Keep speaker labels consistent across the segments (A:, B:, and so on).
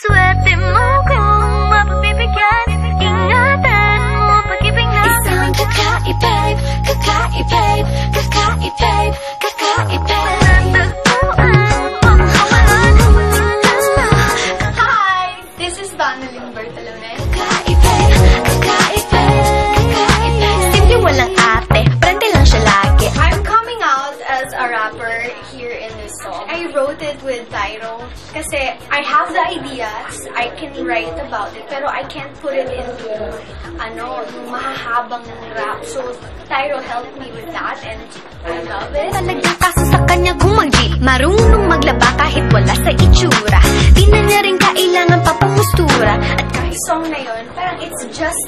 A: Swerte mo kung mapabibigyan. Ingatan mo pag-ibig na
B: isang kakaibig, kakaibig, kakaibig, kakaibig.
C: Hi! This is Donalyn Bertolome.
B: Kakaibig, kakaibig, kakaibig.
A: Simple walang ate, prende lang siya lagi.
C: I'm coming out as a rapper here in this song. I wrote it with Tyro kasi I have the ideas, I can write about it, pero I can't put it into yung mahahabang rap. So Tyro helped me with that and I love it.
A: Talagang kaso sa kanya kung mag-jeep, marunong maglaba kahit wala sa itsura. Di na niya rin kailangan pa pamustura. At kahit
C: Song na yun, parang it's just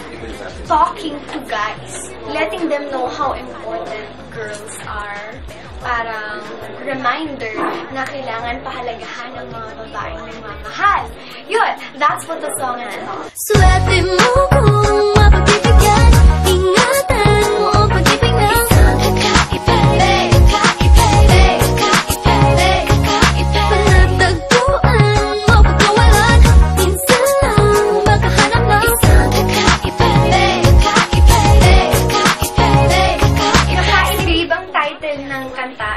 C: talking to guys, letting them know how important girls are. Parang reminder na kailangan pahalagahan ng mga babaeng nagmamahal. Yun, that's what the song is about.
A: swerte mo kung mapabibigyan. Ingatan mo ang pag-ibig na
B: Isang kakaibig, kakaibig, kakaibig, kakaibig.
A: panatagpuan mo pagkawalan. Minsan lang makahanap ng
B: Isang kakaibig, kakaibig, kakaibig, kakaibig.
C: Kakaibig ang title ng kanta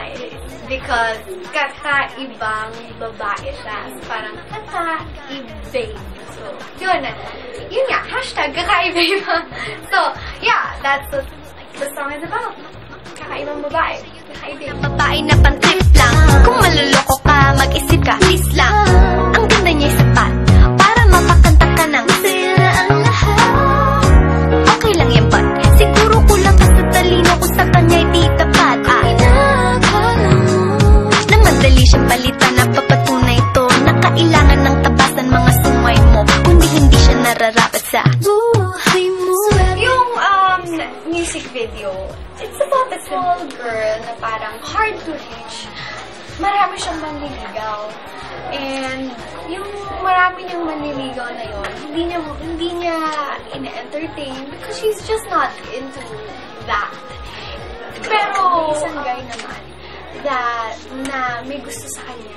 C: because kakaibang babae siya. Parang kakaibig. So, yun nga, hashtag kakaibig. So, yeah, that's what the song is about. Kakaibang babae. Kakaibig.
A: babae na pantrip lang. Kung maluloko ka, mag-isip ka, please lang. Ang ganda niya sapat para mapakanta ka ng sira ang lahat. Okay lang yan, but siguro kulang ka sa talino kung sa kanya'y di tapat. Inakala mo na madali siyang palitan, napapatunay ito na kailangan ng tabasan mga sumay mo, kundi hindi siya nararapat sa buhay mo.
C: Yung music video, it's about a small girl na parang hard to reach. Marami siyang manliligaw. And yung marami niyang manliligaw na yun, hindi niya ina-entertain because she's just not into that. Pero isang guy naman na may gusto sa kanya,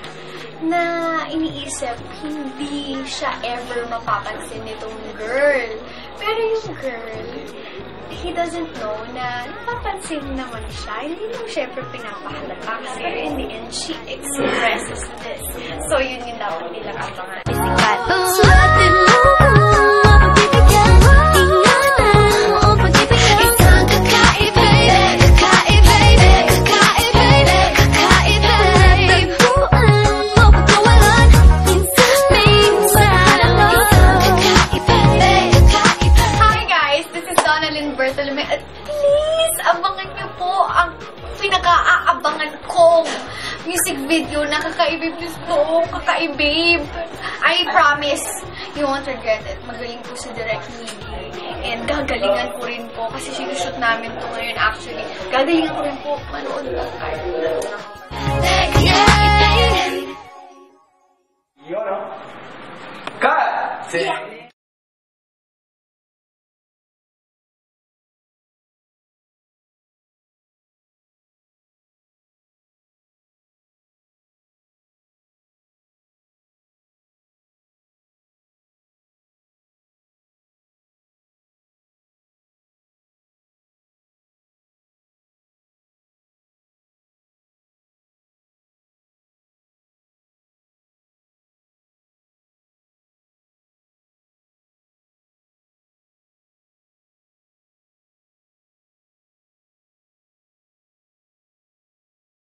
C: na iniisip hindi siya ever mapapansin nitong girl. Pero yung girl, he doesn't know na napapansin naman siya. Hindi lang syempre pinapahalata kasi in the end, she expresses this. So yun yung dapat nila kapangan.
A: Swerte mo kung mapabibigyan. Ingatan mo ang pag-ibig na
B: Isang kakaibig, kakaibig, kakaibig, kakaibig.
A: panatagpuan mo pagkawalan. Minsan lang
B: Kakaibig, kakaibig.
C: Hi guys! This is Donalyn Bertolome. At please, abangan niyo po ang pinaka-aabangan kong music video na kakaibig gusto. Kakaibig. I promise, you won't regret it. Magaling po si Direct Miggy. And gagalingan ko rin po kasi sinushoot namin to ngayon actually. Gagalingan ko rin po. Manood lang kayo.
B: Kakaibig.
D: Cut!